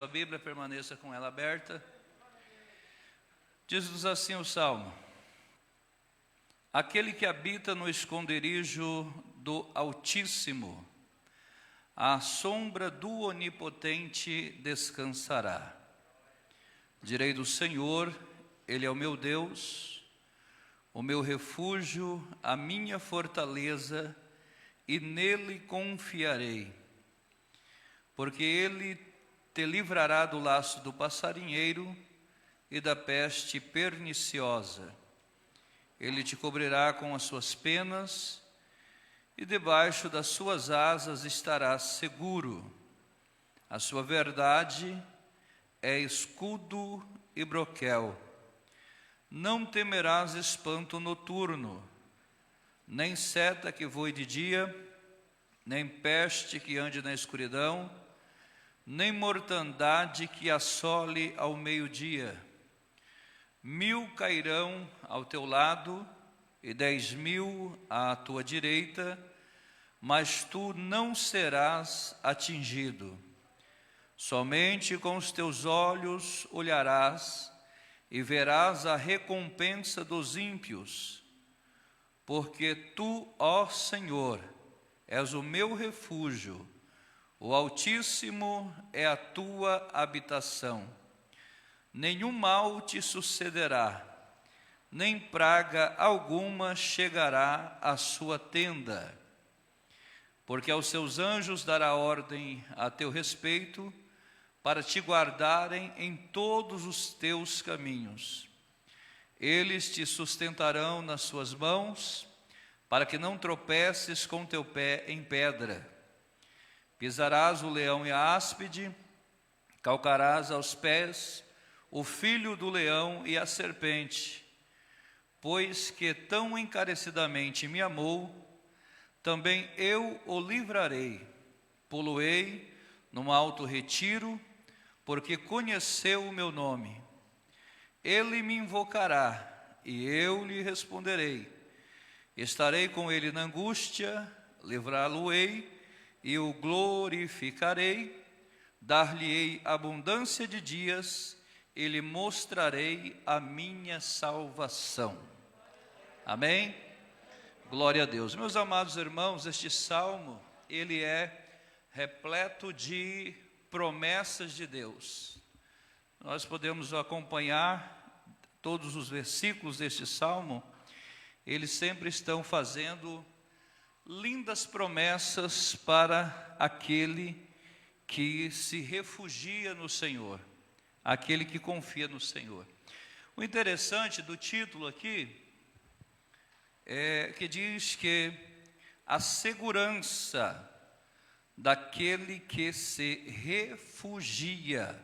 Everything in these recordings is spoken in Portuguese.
A Bíblia, permaneça com ela aberta. Diz-nos assim o Salmo: aquele que habita no esconderijo do Altíssimo, à sombra do Onipotente descansará. Direi do Senhor, Ele é o meu Deus, o meu refúgio, a minha fortaleza, e nele confiarei. Porque Ele te livrará do laço do passarinheiro e da peste perniciosa. Ele te cobrirá com as suas penas, e debaixo das suas asas estarás seguro. A sua verdade é escudo e broquel. Não temerás espanto noturno, nem seta que voe de dia, nem peste que ande na escuridão, nem mortandade que assole ao meio-dia. 1000 cairão ao teu lado e 10.000 à tua direita, mas tu não serás atingido. Somente com os teus olhos olharás e verás a recompensa dos ímpios. Porque tu, ó Senhor, és o meu refúgio, o Altíssimo é a tua habitação. Nenhum mal te sucederá, nem praga alguma chegará à sua tenda. Porque aos seus anjos dará ordem a teu respeito, para te guardarem em todos os teus caminhos. Eles te sustentarão nas suas mãos, para que não tropeces com teu pé em pedra. Pisarás o leão e a áspide, calcarás aos pés o filho do leão e a serpente. Pois que tão encarecidamente me amou, também eu o livrarei. Poloei num alto retiro, porque conheceu o meu nome. Ele me invocará, e eu lhe responderei. Estarei com ele na angústia, livrá-lo-ei, e o glorificarei, dar-lhe-ei abundância de dias, e lhe mostrarei a minha salvação. Amém? Glória a Deus. Meus amados irmãos, este salmo, ele é repleto de promessas de Deus. Nós podemos acompanhar todos os versículos deste salmo, eles sempre estão fazendo lindas promessas para aquele que se refugia no Senhor, aquele que confia no Senhor. O interessante do título aqui é que diz que a segurança daquele que se refugia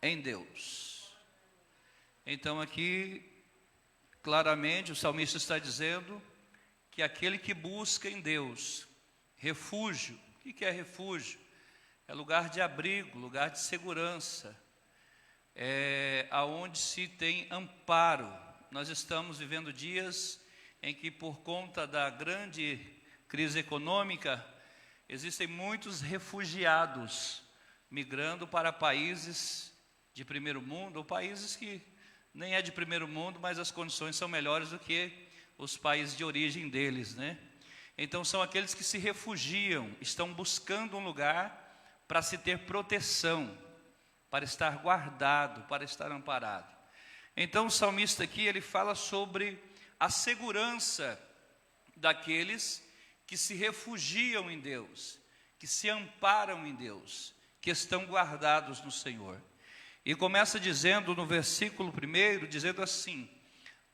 em Deus. Então aqui, claramente, o salmista está dizendo que aquele que busca em Deus refúgio. O que é refúgio? É lugar de abrigo, lugar de segurança, aonde se tem amparo. Nós estamos vivendo dias em que, por conta da grande crise econômica, existem muitos refugiados migrando para países de primeiro mundo, ou países que nem é de primeiro mundo, mas as condições são melhores do que os países de origem deles, né? Então são aqueles que se refugiam, estão buscando um lugar para se ter proteção, para estar guardado, para estar amparado. Então o salmista aqui, ele fala sobre a segurança daqueles que se refugiam em Deus, que se amparam em Deus, que estão guardados no Senhor. E começa dizendo no versículo 1, dizendo assim: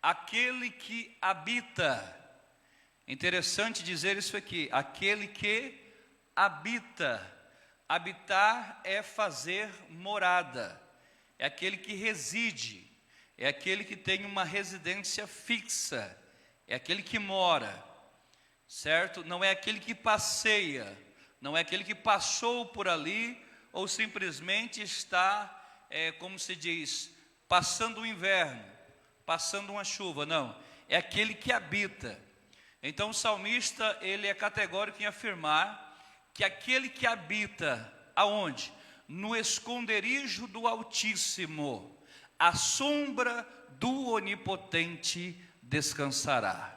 aquele que habita. Interessante dizer isso aqui, aquele que habita. Habitar é fazer morada, é aquele que reside, é aquele que tem uma residência fixa, é aquele que mora, certo? Não é aquele que passeia, não é aquele que passou por ali, ou simplesmente está, como se diz, passando o inverno, passando uma chuva. Não, é aquele que habita. Então o salmista, ele é categórico em afirmar que aquele que habita, aonde? no esconderijo do Altíssimo, à sombra do Onipotente descansará.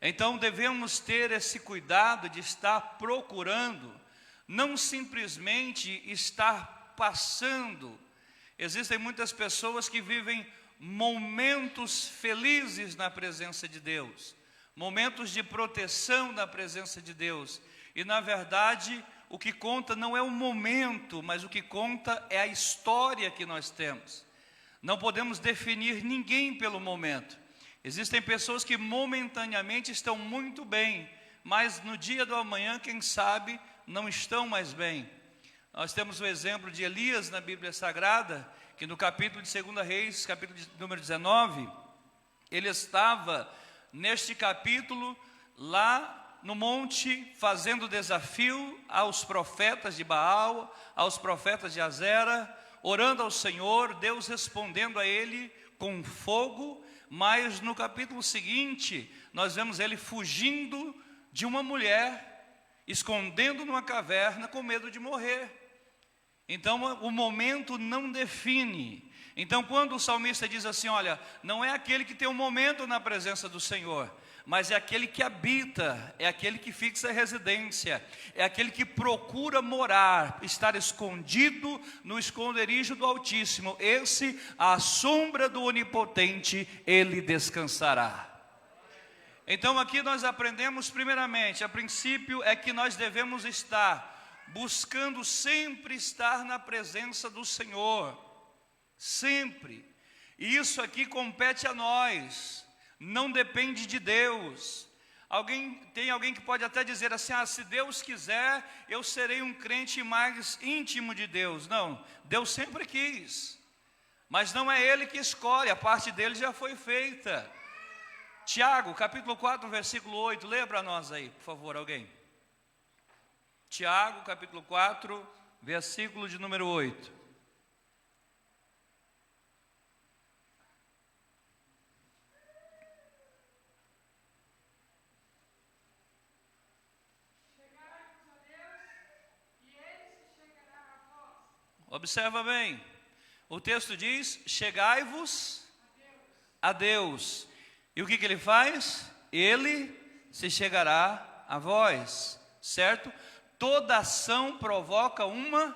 Então devemos ter esse cuidado de estar procurando, não simplesmente estar passando. Existem muitas pessoas que vivem momentos felizes na presença de Deus, momentos de proteção na presença de Deus, e na verdade o que conta não é o momento, mas o que conta é a história que nós temos. Não podemos definir ninguém pelo momento. Existem pessoas que momentaneamente estão muito bem, mas no dia do amanhã, quem sabe, não estão mais bem. Nós temos o exemplo de Elias na Bíblia Sagrada, que no capítulo de 2 Reis, capítulo número 19, ele estava neste capítulo lá no monte, fazendo desafio aos profetas de Baal, aos profetas de Azera, orando ao Senhor, Deus respondendo a ele com fogo. Mas no capítulo seguinte, nós vemos ele fugindo de uma mulher, escondendo numa caverna com medo de morrer. Então o momento não define. Então quando o salmista diz assim, olha, não é aquele que tem um momento na presença do Senhor, mas é aquele que habita, é aquele que fixa a residência, é aquele que procura morar, estar escondido no esconderijo do Altíssimo. Esse, à sombra do Onipotente, ele descansará. Então aqui nós aprendemos primeiramente, a princípio é que nós devemos estar buscando sempre estar na presença do Senhor, sempre. E isso aqui compete a nós, não depende de Deus. Tem alguém que pode até dizer assim, se Deus quiser, eu serei um crente mais íntimo de Deus. Não, Deus sempre quis, mas não é Ele que escolhe, a parte dele já foi feita. Tiago, capítulo 4, versículo 8, leia para nós aí, por favor, alguém. Tiago, capítulo 4, versículo de número 8. Observa bem, o texto diz, chegai-vos a Deus. E o que ele faz? Ele se chegará a vós, certo? Toda ação provoca uma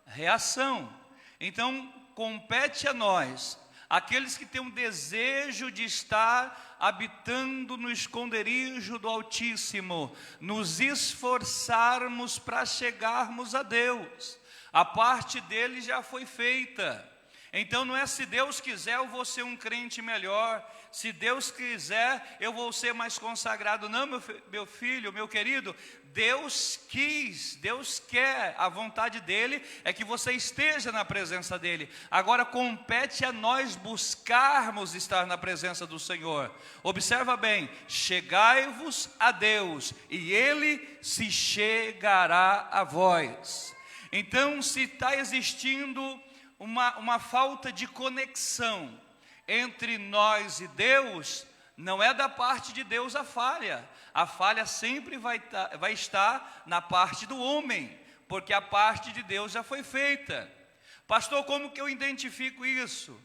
reação. Então, compete a nós, aqueles que têm um desejo de estar habitando no esconderijo do Altíssimo, nos esforçarmos para chegarmos a Deus. A parte dele já foi feita. Então não é se Deus quiser eu vou ser um crente melhor, se Deus quiser eu vou ser mais consagrado. Não, meu filho, meu querido, Deus quis, Deus quer, a vontade dele é que você esteja na presença dele. Agora compete a nós buscarmos estar na presença do Senhor. Observa bem, chegai-vos a Deus e ele se chegará a vós. Então se está existindo uma falta de conexão entre nós e Deus, não é da parte de Deus a falha sempre vai estar na parte do homem, porque a parte de Deus já foi feita. Pastor, como que eu identifico isso?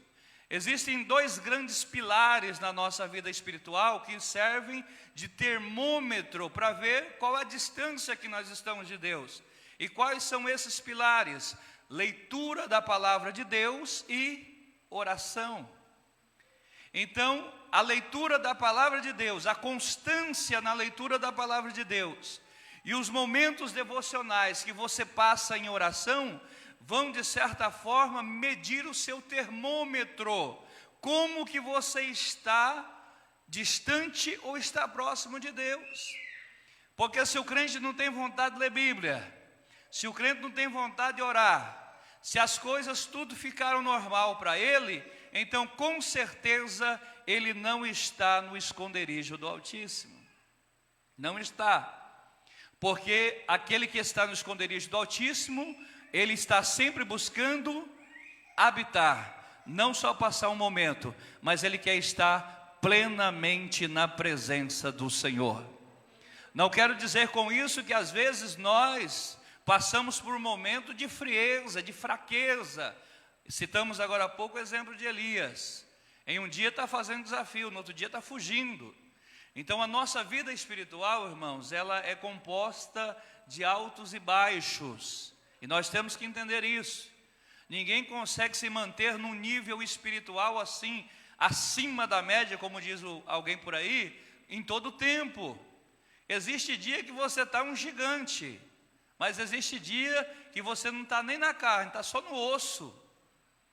Existem dois grandes pilares na nossa vida espiritual que servem de termômetro para ver qual a distância que nós estamos de Deus. E quais são esses pilares? Leitura da palavra de Deus e oração. Então, a leitura da palavra de Deus, a constância na leitura da palavra de Deus e os momentos devocionais que você passa em oração vão, de certa forma, medir o seu termômetro. Como que você está distante ou está próximo de Deus? Porque se o crente não tem vontade de ler Bíblia, se o crente não tem vontade de orar, se as coisas tudo ficaram normal para ele, então com certeza ele não está no esconderijo do Altíssimo. Não está. Porque aquele que está no esconderijo do Altíssimo, ele está sempre buscando habitar, não só passar um momento, mas ele quer estar plenamente na presença do Senhor. Não quero dizer com isso que às vezes nós Passamos por um momento de frieza, de fraqueza. Citamos agora há pouco o exemplo de Elias. Em um dia está fazendo desafio, no outro dia está fugindo. Então a nossa vida espiritual, irmãos, ela é composta de altos e baixos. E nós temos que entender isso. Ninguém consegue se manter num nível espiritual assim, acima da média, como diz alguém por aí, em todo o tempo. Existe dia que você está um gigante, mas existe dia que você não está nem na carne, está só no osso.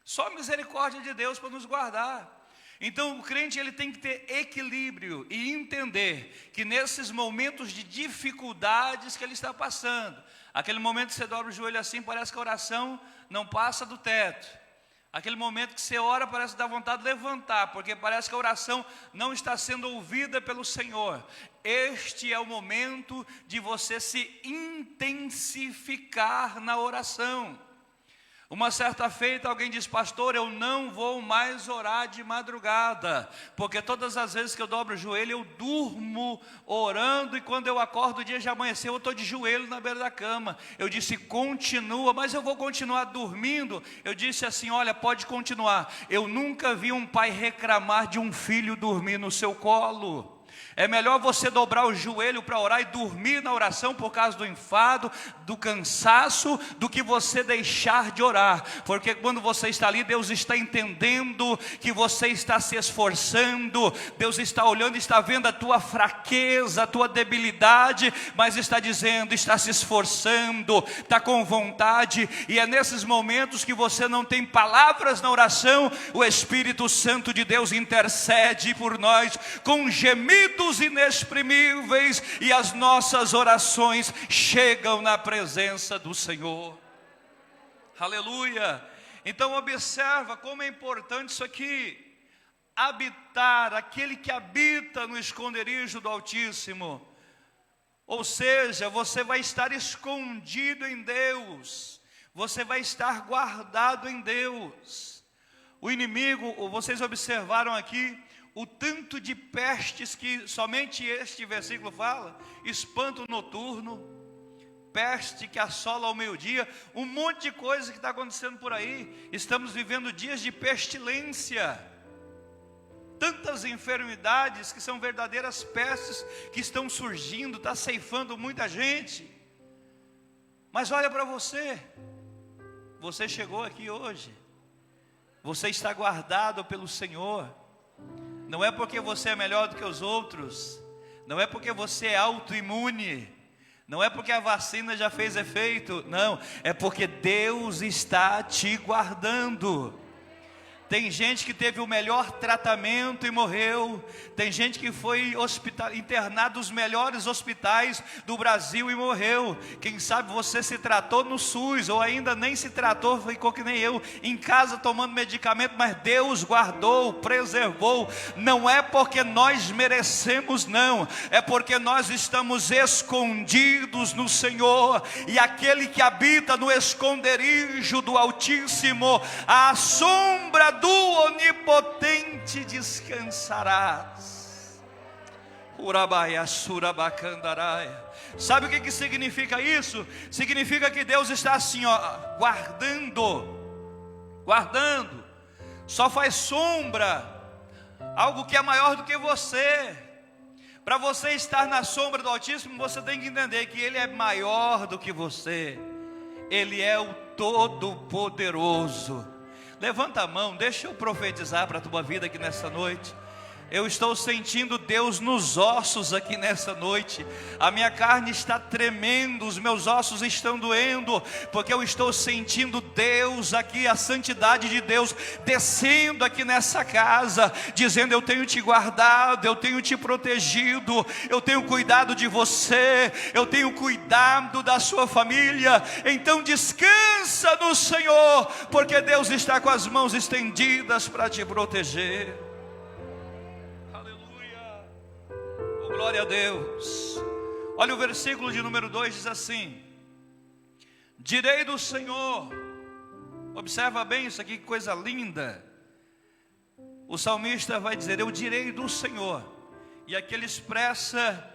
Só a misericórdia de Deus para nos guardar. Então o crente ele tem que ter equilíbrio e entender que nesses momentos de dificuldades que ele está passando, aquele momento que você dobra o joelho assim, parece que a oração não passa do teto. Aquele momento que você ora parece que dá vontade de levantar, porque parece que a oração não está sendo ouvida pelo Senhor. Este é o momento de você se intensificar na oração. Uma certa feita alguém diz: pastor, eu não vou mais orar de madrugada, porque todas as vezes que eu dobro o joelho eu durmo orando, e quando eu acordo o dia já amanheceu, eu estou de joelho na beira da cama. Eu disse: continua. Mas eu vou continuar dormindo? Eu disse assim: olha, pode continuar. Eu nunca vi um pai reclamar de um filho dormir no seu colo. É melhor você dobrar o joelho para orar e dormir na oração por causa do enfado, do cansaço, do que você deixar de orar. Porque quando você está ali, Deus está entendendo que você está se esforçando. Deus está olhando e está vendo a tua fraqueza, a tua debilidade, mas está dizendo, está se esforçando, está com vontade. E é nesses momentos que você não tem palavras na oração, o Espírito Santo de Deus intercede por nós com gemidos inexprimíveis, e as nossas orações chegam na presença do Senhor. Aleluia! Então observa como é importante isso aqui. Habitar, aquele que habita no esconderijo do Altíssimo. Ou seja, você vai estar escondido em Deus, você vai estar guardado em Deus. O inimigo, vocês observaram aqui, o tanto de pestes que somente este versículo fala: espanto noturno, peste que assola ao meio-dia, um monte de coisa que está acontecendo por aí. Estamos vivendo dias de pestilência, tantas enfermidades que são verdadeiras pestes que estão surgindo, está ceifando muita gente. Mas olha para você, você chegou aqui hoje, você está guardado pelo Senhor. Não é porque você é melhor do que os outros, não é porque você é autoimune, não é porque a vacina já fez efeito, não, é porque Deus está te guardando. Tem gente que teve o melhor tratamento e morreu. Tem gente que foi internado nos melhores hospitais do Brasil e morreu. Quem sabe você se tratou no SUS, ou ainda nem se tratou, ficou que nem eu, em casa tomando medicamento, mas Deus guardou, preservou. Não é porque nós merecemos, não, é porque nós estamos escondidos no Senhor. E aquele que habita no esconderijo do Altíssimo, à sombra do Onipotente descansarás. Urabaia surabacandaraia. Sabe o que significa isso? Significa que Deus está assim, ó, guardando. Só faz sombra algo que é maior do que você. Para você estar na sombra do Altíssimo, você tem que entender que Ele é maior do que você. Ele é o Todo-Poderoso. Levanta a mão, deixa eu profetizar para a tua vida aqui nessa noite. Eu estou sentindo Deus nos ossos aqui nessa noite. A minha carne está tremendo, os meus ossos estão doendo, porque eu estou sentindo Deus aqui, a santidade de Deus descendo aqui nessa casa, dizendo: eu tenho te guardado, eu tenho te protegido, eu tenho cuidado de você, eu tenho cuidado da sua família. Então descansa no Senhor, porque Deus está com as mãos estendidas para te proteger. Glória a Deus. Olha o versículo de número 2, diz assim: direi do Senhor. Observa bem isso aqui, que coisa linda. O salmista vai dizer: eu direi do Senhor. E aqui ele expressa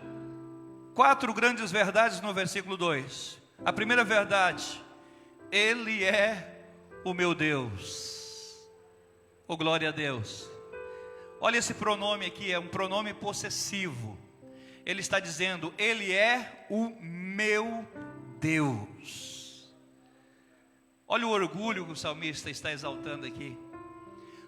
4 grandes verdades no versículo 2. A primeira verdade, Ele é o meu Deus. Oh, glória a Deus. Olha esse pronome aqui, é um pronome possessivo. Ele está dizendo, Ele é o meu Deus. Olha o orgulho que o salmista está exaltando aqui.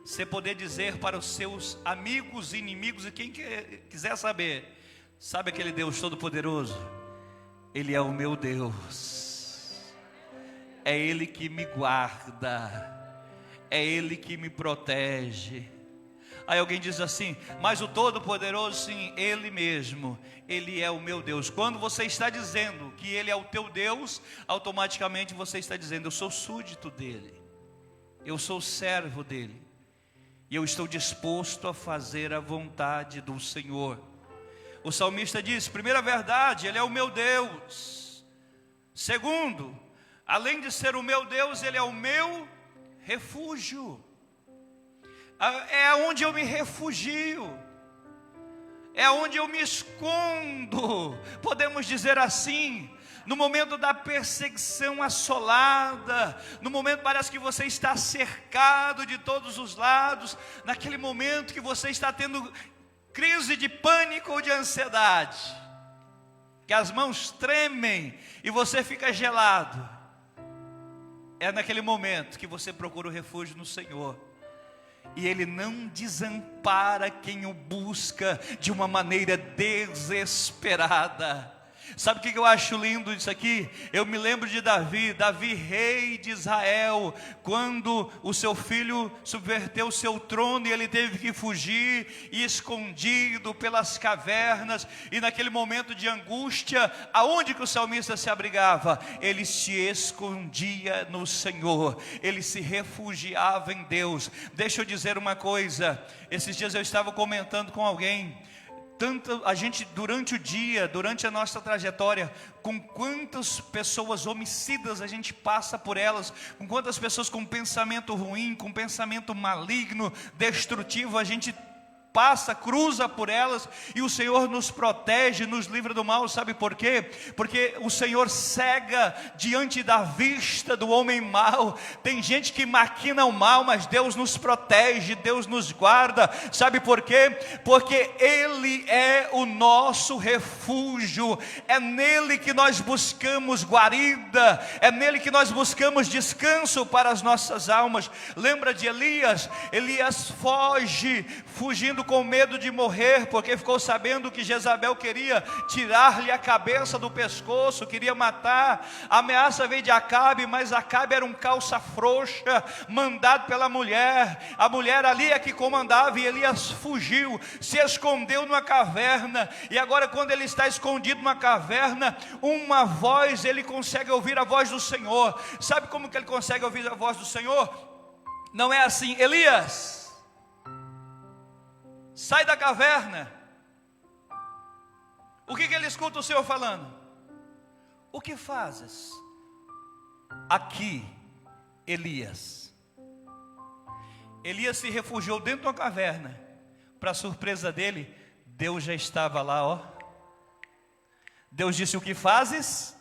Você poder dizer para os seus amigos, inimigos e quem quiser saber, sabe aquele Deus todo-poderoso? Ele é o meu Deus. É Ele que me guarda. É Ele que me protege. Aí alguém diz assim, mas o Todo-Poderoso, sim, Ele mesmo, Ele é o meu Deus. Quando você está dizendo que Ele é o teu Deus, automaticamente você está dizendo, eu sou súdito dEle, eu sou servo dEle, e eu estou disposto a fazer a vontade do Senhor. O salmista diz, primeira verdade, Ele é o meu Deus. Segundo, além de ser o meu Deus, Ele é o meu refúgio. É onde eu me refugio, é onde eu me escondo, podemos dizer assim, no momento da perseguição assolada, no momento parece que você está cercado de todos os lados, naquele momento que você está tendo crise de pânico ou de ansiedade, que as mãos tremem e você fica gelado, é naquele momento que você procura o refúgio no Senhor. E Ele não desampara quem o busca de uma maneira desesperada. Sabe o que eu acho lindo disso aqui? Eu me lembro de Davi rei de Israel, quando o seu filho subverteu o seu trono e ele teve que fugir, e escondido pelas cavernas, e naquele momento de angústia, aonde que o salmista se abrigava? Ele se escondia no Senhor, ele se refugiava em Deus. Deixa eu dizer uma coisa, esses dias eu estava comentando com alguém, tanto a gente durante o dia, durante a nossa trajetória, com quantas pessoas homicidas a gente passa por elas, com quantas pessoas com pensamento ruim, com pensamento maligno, destrutivo, a gente passa, cruza por elas, e o Senhor nos protege, nos livra do mal. Sabe por quê? Porque o Senhor cega diante da vista do homem mau. Tem gente que maquina o mal, mas Deus nos protege, Deus nos guarda. Sabe por quê? Porque Ele é o nosso refúgio, é nele que nós buscamos guarida, é nele que nós buscamos descanso para as nossas almas. Lembra de Elias? Elias foge, fugindo com medo de morrer, porque ficou sabendo que Jezabel queria tirar-lhe a cabeça do pescoço, queria matar. A ameaça veio de Acabe, mas Acabe era um calça frouxa, mandado pela mulher. A mulher ali é que comandava, e Elias fugiu, se escondeu numa caverna. E agora, quando ele está escondido numa caverna, uma voz, ele consegue ouvir a voz do Senhor. Sabe como que ele consegue ouvir a voz do Senhor? Não é assim, Elias, sai da caverna. O que ele escuta o Senhor falando? O que fazes aqui, Elias? Elias se refugiou dentro de uma caverna. Para surpresa dele, Deus já estava lá, ó. Deus disse, o que fazes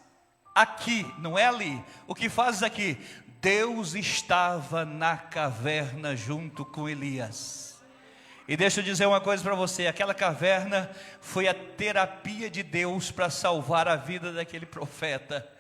aqui? Não é ali. O que fazes aqui? Deus estava na caverna junto com Elias. E deixa eu dizer uma coisa para você, aquela caverna foi a terapia de Deus para salvar a vida daquele profeta.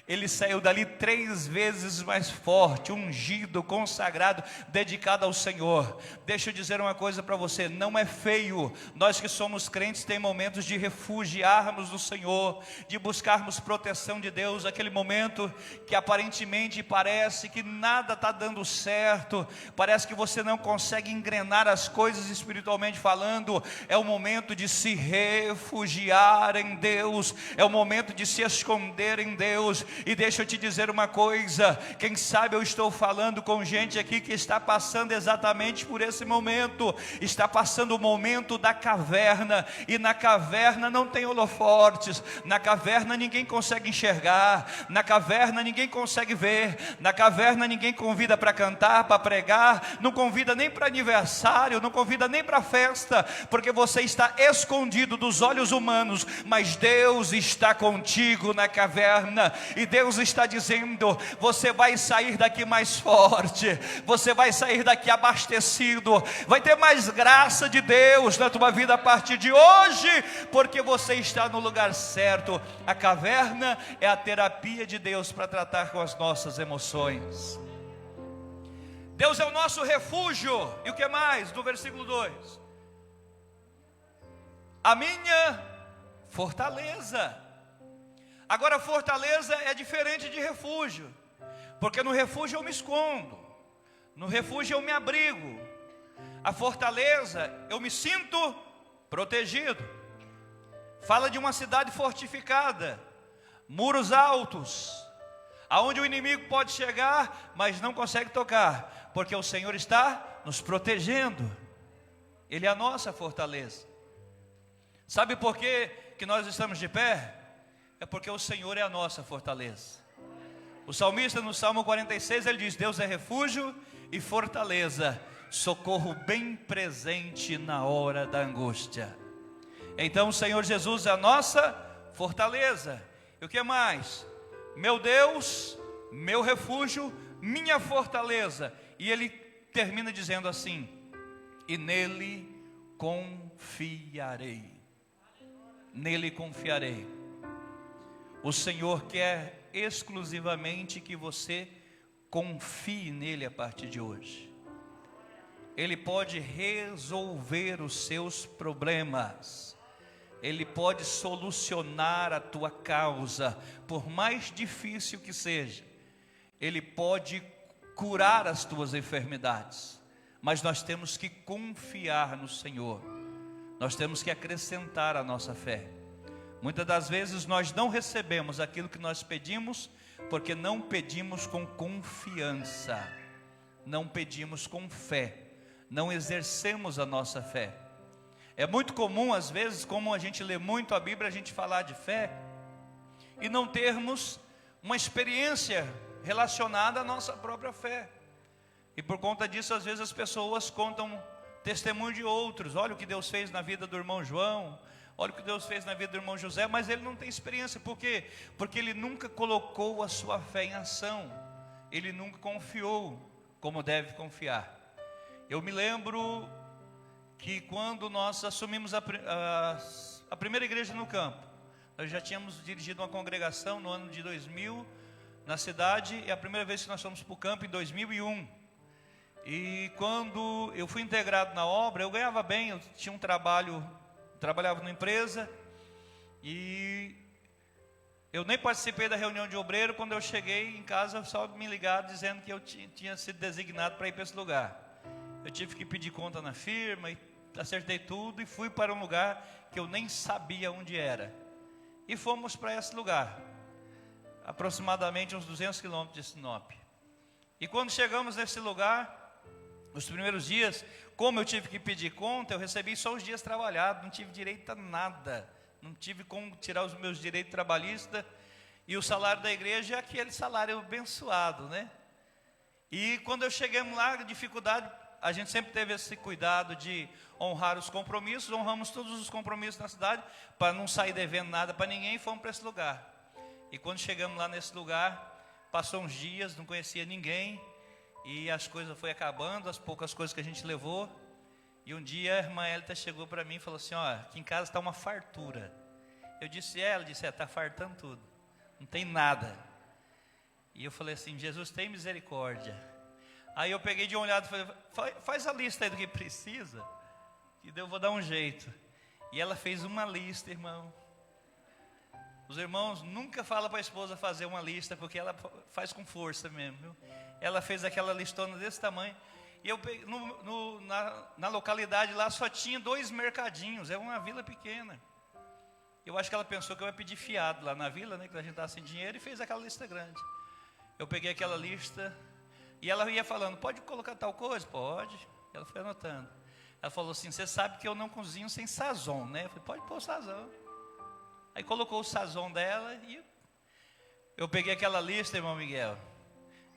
Ele saiu dali 3 vezes mais forte, ungido, consagrado, dedicado ao Senhor. Deixa eu dizer uma coisa para você, não é feio. Nós que somos crentes tem momentos de refugiarmos no Senhor, de buscarmos proteção de Deus. Aquele momento que aparentemente parece que nada está dando certo, parece que você não consegue engrenar as coisas espiritualmente falando. É o momento de se refugiar em Deus, é o momento de se esconder em Deus. E deixa eu te dizer uma coisa, quem sabe eu estou falando com gente aqui que está passando exatamente por esse momento, está passando o momento da caverna, e na caverna não tem holofotes, na caverna ninguém consegue enxergar, na caverna ninguém consegue ver, na caverna ninguém convida para cantar, para pregar, não convida nem para aniversário, não convida nem para festa, porque você está escondido dos olhos humanos, mas Deus está contigo na caverna. e Deus está dizendo: você vai sair daqui mais forte, você vai sair daqui abastecido, vai ter mais graça de Deus na tua vida a partir de hoje, porque você está no lugar certo. A caverna é a terapia de Deus para tratar com as nossas emoções. Deus é o nosso refúgio. E o que mais? No versículo 2: a minha fortaleza. Agora, fortaleza é diferente de refúgio, porque no refúgio eu me escondo, no refúgio eu me abrigo. A fortaleza, eu me sinto protegido. Fala de uma cidade fortificada, muros altos, aonde o inimigo pode chegar, mas não consegue tocar, porque o Senhor está nos protegendo. Ele é a nossa fortaleza. Sabe por que nós estamos de pé? É porque o Senhor é a nossa fortaleza. O salmista no Salmo 46, ele diz: Deus é refúgio e fortaleza, socorro bem presente na hora da angústia. Então o Senhor Jesus é a nossa fortaleza. E o que mais? Meu Deus, meu refúgio, minha fortaleza. E ele termina dizendo assim: e nele confiarei. Nele confiarei. O Senhor quer exclusivamente que você confie nele a partir de hoje. Ele pode resolver os seus problemas. Ele pode solucionar a tua causa, por mais difícil que seja. Ele pode curar as tuas enfermidades. Mas nós temos que confiar no Senhor. Nós temos que acrescentar a nossa fé. Muitas das vezes nós não recebemos aquilo que nós pedimos, porque não pedimos com confiança, não pedimos com fé, não exercemos a nossa fé. É muito comum às vezes, como a gente lê muito a Bíblia, a gente falar de fé e não termos uma experiência relacionada à nossa própria fé. E por conta disso, às vezes as pessoas contam testemunho de outros. Olha o que Deus fez na vida do irmão João, olha o que Deus fez na vida do irmão José, mas ele não tem experiência. Por quê? Porque ele nunca colocou a sua fé em ação, ele nunca confiou como deve confiar. Eu me lembro que quando nós assumimos a primeira igreja no campo, nós já tínhamos dirigido uma congregação no ano de 2000 na cidade, e a primeira vez que nós fomos para o campo em 2001. E quando eu fui integrado na obra, eu ganhava bem, eu tinha um trabalho, trabalhava numa empresa, e eu nem participei da reunião de obreiro. Quando eu cheguei em casa, só me ligaram dizendo que eu tinha sido designado para ir para esse lugar. Eu tive que pedir conta na firma, e acertei tudo, e fui para um lugar que eu nem sabia onde era. E fomos para esse lugar, aproximadamente uns 200 quilômetros de Sinop. E quando chegamos nesse lugar, nos primeiros dias, como eu tive que pedir conta, eu recebi só os dias trabalhados, não tive direito a nada, não tive como tirar os meus direitos trabalhistas, e o salário da igreja é aquele salário abençoado, né? E quando eu chegamos lá, a dificuldade, a gente sempre teve esse cuidado de honrar os compromissos, honramos todos os compromissos na cidade, para não sair devendo nada para ninguém, e fomos para esse lugar. E quando chegamos lá nesse lugar, passou uns dias, não conhecia ninguém, e as coisas foram acabando, as poucas coisas que a gente levou. E um dia a irmã Elita chegou para mim e falou assim: ó, aqui em casa está uma fartura. Eu disse: ela disse: está fartando tudo, não tem nada. E eu falei assim: Jesus, tem misericórdia. Aí eu peguei de um olhado e falei: faz a lista aí do que precisa, e eu vou dar um jeito. E ela fez uma lista, irmão. Os irmãos nunca falam para a esposa fazer uma lista, porque ela faz com força mesmo, viu? Ela fez aquela listona desse tamanho. E eu peguei, na localidade lá só tinha 2 mercadinhos, é uma vila pequena. Eu acho que ela pensou que eu ia pedir fiado lá na vila, né, que a gente estava sem dinheiro, e fez aquela lista grande. Eu peguei aquela lista, e ela ia falando: pode colocar tal coisa? Pode. Ela foi anotando. Ela falou assim: você sabe que eu não cozinho sem sazon, né? Eu falei: pode pôr sazon. Aí colocou o sazon dela, e eu peguei aquela lista, irmão Miguel,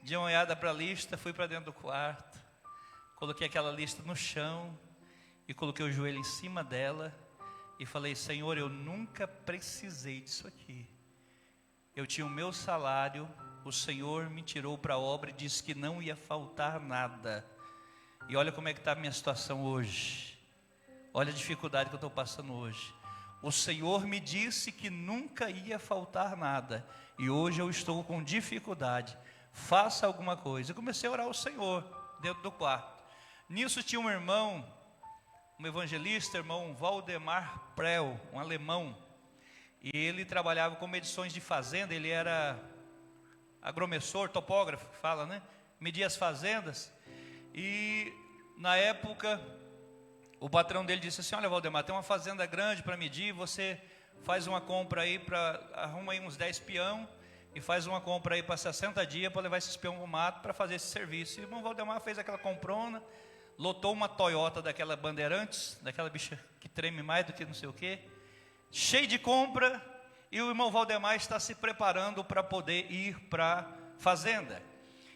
dei uma olhada para a lista, fui para dentro do quarto, coloquei aquela lista no chão, e coloquei o joelho em cima dela, e falei: Senhor, eu nunca precisei disso aqui, eu tinha o meu salário, o Senhor me tirou para a obra e disse que não ia faltar nada. E olha como é que está a minha situação hoje. Olha a dificuldade que eu estou passando hoje. O Senhor me disse que nunca ia faltar nada. E hoje eu estou com dificuldade. Faça alguma coisa. Eu comecei a orar ao Senhor dentro do quarto. Nisso tinha um irmão, um evangelista, irmão Valdemar Prel, um alemão. E ele trabalhava com medições de fazenda. Ele era agromensor, topógrafo, que fala, né? Media as fazendas. E na época, o patrão dele disse assim: olha, Valdemar, tem uma fazenda grande para medir, você faz uma compra aí, arruma aí uns 10 peão e faz uma compra aí para 60 dias para levar esses peão para o mato para fazer esse serviço. E o irmão Valdemar fez aquela comprona, lotou uma Toyota daquela Bandeirantes, daquela bicha que treme mais do que não sei o que, cheio de compra, e o irmão Valdemar está se preparando para poder ir para a fazenda.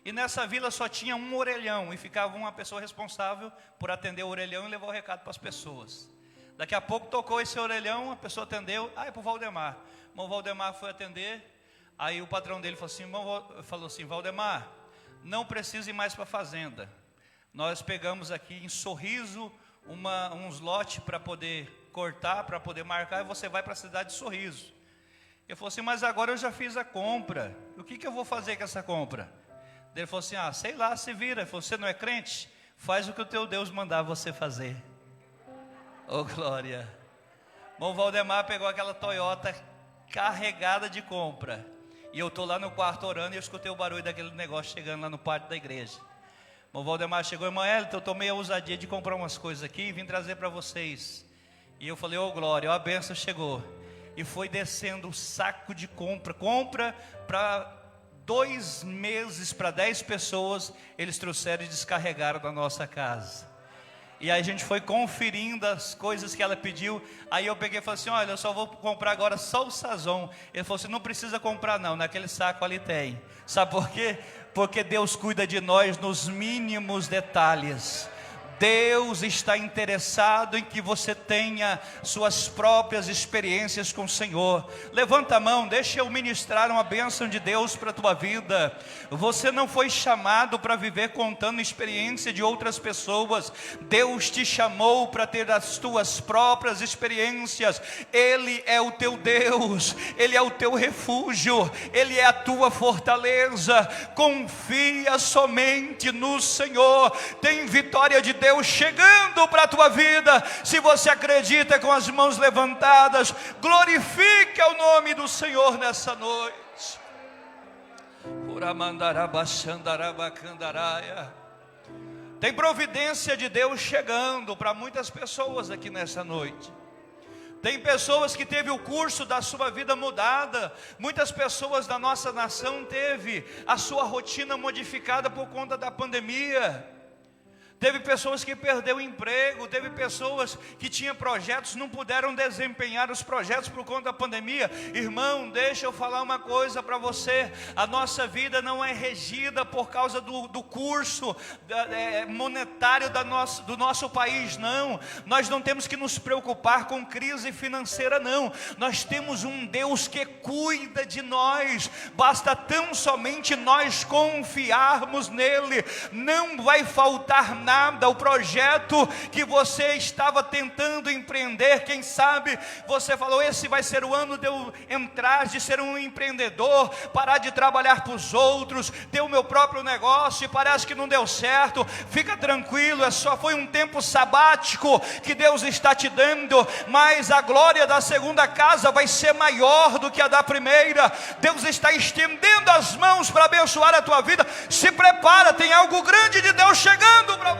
E nessa vila só tinha um orelhão, e ficava uma pessoa responsável por atender o orelhão e levar o recado para as pessoas. Daqui a pouco tocou esse orelhão, a pessoa atendeu, é para o Valdemar. O irmão Valdemar foi atender, aí o patrão dele falou assim: Valdemar, não precisa ir mais para a fazenda. Nós pegamos aqui em Sorriso uns lotes para poder cortar, para poder marcar, e você vai para a cidade de Sorriso. Ele falou assim: mas agora eu já fiz a compra, o que eu vou fazer com essa compra? Ele falou assim: sei lá, se vira. Ele falou: você não é crente? Faz o que o teu Deus mandar você fazer. Oh, glória. Bom, Valdemar pegou aquela Toyota carregada de compra. E eu estou lá no quarto orando e eu escutei o barulho daquele negócio chegando lá no pátio da igreja. Bom, Valdemar chegou: irmã Elita, eu tomei a ousadia de comprar umas coisas aqui e vim trazer para vocês. E eu falei: oh, glória, a bênção chegou. E foi descendo o saco de compra para 2 meses, para 10 pessoas, eles trouxeram e descarregaram da nossa casa. E aí a gente foi conferindo as coisas que ela pediu. Aí eu peguei e falei assim: olha, eu só vou comprar agora só o sazon. Ele falou assim: não precisa comprar não, naquele saco ali tem. Sabe por quê? Porque Deus cuida de nós nos mínimos detalhes. Deus está interessado em que você tenha suas próprias experiências com o Senhor. Levanta a mão, deixa eu ministrar uma bênção de Deus para a tua vida. Você não foi chamado para viver contando experiência de outras pessoas. Deus te chamou para ter as tuas próprias experiências. Ele é o teu Deus, Ele é o teu refúgio, Ele é a tua fortaleza. Confia somente no Senhor. Tem vitória de Deus chegando para a tua vida. Se você acredita, com as mãos levantadas, glorifique o nome do Senhor nessa noite. Tem providência de Deus chegando para muitas pessoas aqui nessa noite. Tem pessoas que teve o curso da sua vida mudada. Muitas pessoas da nossa nação teve a sua rotina modificada por conta da pandemia. Teve pessoas que perderam o emprego, teve pessoas que tinham projetos, não puderam desempenhar os projetos por conta da pandemia. Irmão, deixa eu falar uma coisa para você: a nossa vida não é regida por causa do curso monetário do nosso país, não. Nós não temos que nos preocupar com crise financeira, não. Nós temos um Deus que cuida de nós, basta tão somente nós confiarmos nele. Não vai faltar nada. O projeto que você estava tentando empreender, quem sabe você falou: esse vai ser o ano de eu entrar, de ser um empreendedor, parar de trabalhar para os outros, ter o meu próprio negócio, e parece que não deu certo. Fica tranquilo, só foi um tempo sabático que Deus está te dando, mas a glória da segunda casa vai ser maior do que a da primeira. Deus está estendendo as mãos para abençoar a tua vida. Se prepara, tem algo grande de Deus chegando para você.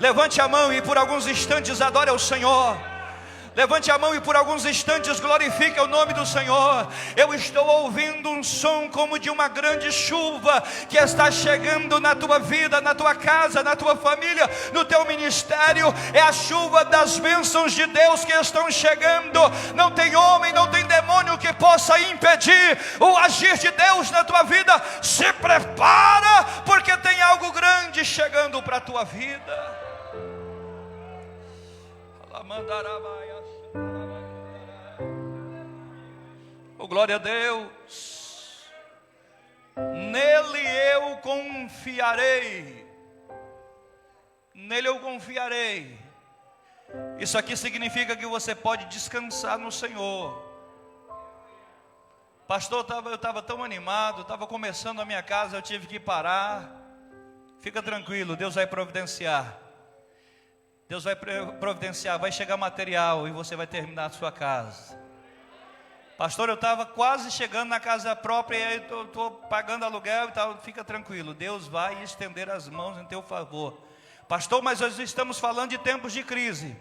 Levante a mão e por alguns instantes adore ao Senhor. Levante a mão e por alguns instantes glorifique o nome do Senhor. Eu estou ouvindo um som como de uma grande chuva que está chegando na tua vida, na tua casa, na tua família, no teu ministério. É a chuva das bênçãos de Deus que estão chegando. Não tem homem, não tem demônio que possa impedir o agir de Deus na tua vida. Se prepara, porque tem algo grande chegando para a tua vida. Oh, glória a Deus. Nele eu confiarei. Nele eu confiarei. Isso aqui significa que você pode descansar no Senhor. Pastor, eu estava tão animado, estava começando a minha casa, eu tive que parar. Fica tranquilo, Deus vai providenciar. Deus vai providenciar, vai chegar material e você vai terminar a sua casa. Pastor, eu estava quase chegando na casa própria e aí estou pagando aluguel e tal. Fica tranquilo, Deus vai estender as mãos em teu favor. Pastor, mas nós estamos falando de tempos de crise.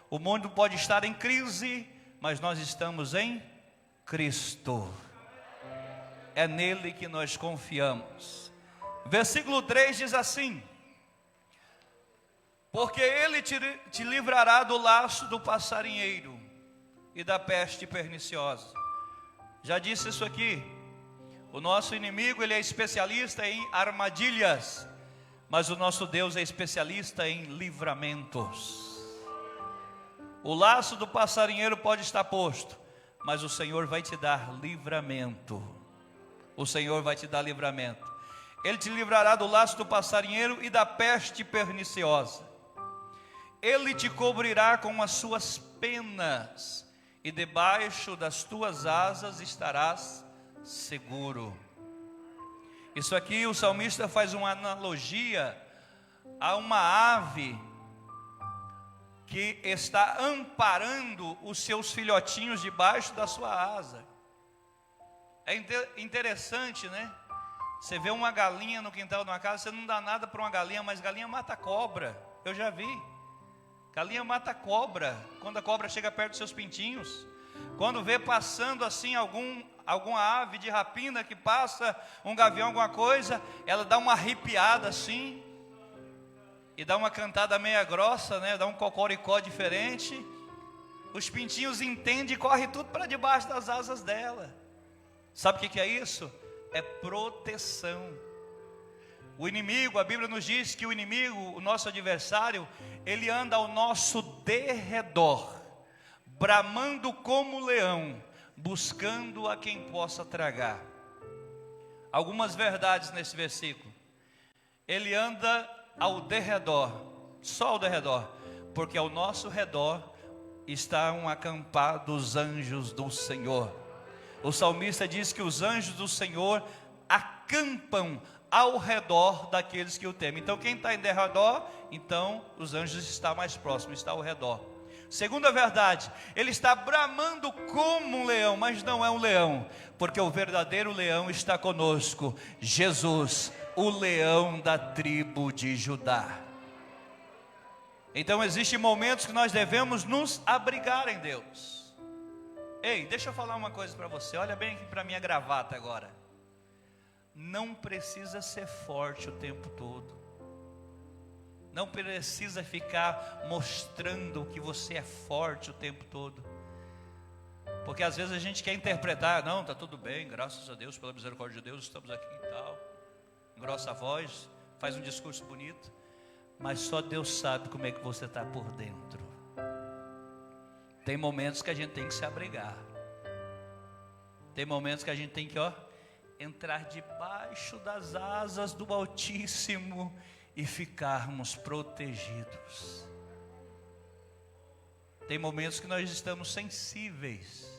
O mundo pode estar em crise, mas nós estamos em Cristo. É nele que nós confiamos. Versículo 3 diz assim: porque ele te livrará do laço do passarinheiro e da peste perniciosa. Já disse isso aqui. O nosso inimigo, ele é especialista em armadilhas, mas o nosso Deus é especialista em livramentos. O laço do passarinheiro pode estar posto, mas o Senhor vai te dar livramento. O Senhor vai te dar livramento. Ele te livrará do laço do passarinheiro e da peste perniciosa. Ele te cobrirá com as suas penas, e debaixo das tuas asas estarás seguro. Isso aqui o salmista faz uma analogia a uma ave que está amparando os seus filhotinhos debaixo da sua asa. É interessante, né? Você vê uma galinha no quintal de uma casa, você não dá nada para uma galinha, mas galinha mata cobra. Eu já vi. Galinha mata cobra, quando a cobra chega perto dos seus pintinhos. Quando vê passando assim alguma ave de rapina que passa, um gavião, alguma coisa, ela dá uma arrepiada assim, e dá uma cantada meia grossa, né? Dá um cocoricó diferente. Os pintinhos entendem e correm tudo para debaixo das asas dela. Sabe o que é isso? É proteção. O inimigo, a Bíblia nos diz que o inimigo, o nosso adversário, ele anda ao nosso derredor, bramando como leão, buscando a quem possa tragar. Algumas verdades nesse versículo. Ele anda ao derredor, só ao derredor, porque ao nosso redor estão acampados anjos do Senhor. O salmista diz que os anjos do Senhor acampam ao redor daqueles que o temem. Então quem está em derredor, então os anjos estão mais próximos, está ao redor. Segunda verdade, ele está bramando como um leão, mas não é um leão, porque o verdadeiro leão está conosco, Jesus, o leão da tribo de Judá. Então existem momentos que nós devemos nos abrigar em Deus. Ei, deixa eu falar uma coisa para você, olha bem aqui para minha gravata agora. Não precisa ser forte o tempo todo. Não precisa ficar mostrando que você é forte o tempo todo. Porque às vezes a gente quer interpretar, não, está tudo bem, graças a Deus, pela misericórdia de Deus, estamos aqui e tal. Engrossa a voz, faz um discurso bonito. Mas só Deus sabe como é que você está por dentro. Tem momentos que a gente tem que se abrigar. Tem momentos que a gente tem que, entrar debaixo das asas do Altíssimo e ficarmos protegidos. Tem momentos que nós estamos sensíveis.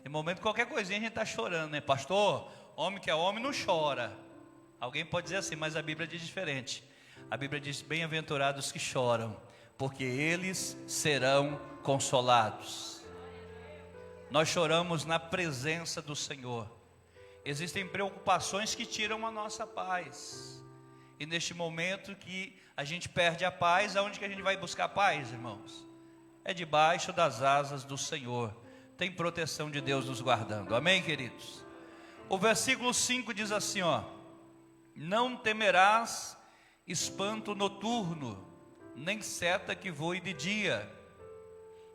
Tem momento que qualquer coisinha a gente está chorando, né? Pastor, homem que é homem não chora. Alguém pode dizer assim, mas a Bíblia diz diferente. A Bíblia diz, bem-aventurados que choram, porque eles serão consolados. Nós choramos na presença do Senhor. Existem preocupações que tiram a nossa paz. E neste momento que a gente perde a paz, aonde que a gente vai buscar paz, irmãos? É debaixo das asas do Senhor. Tem proteção de Deus nos guardando. Amém, queridos? O versículo 5 diz assim, não temerás espanto noturno, nem seta que voe de dia,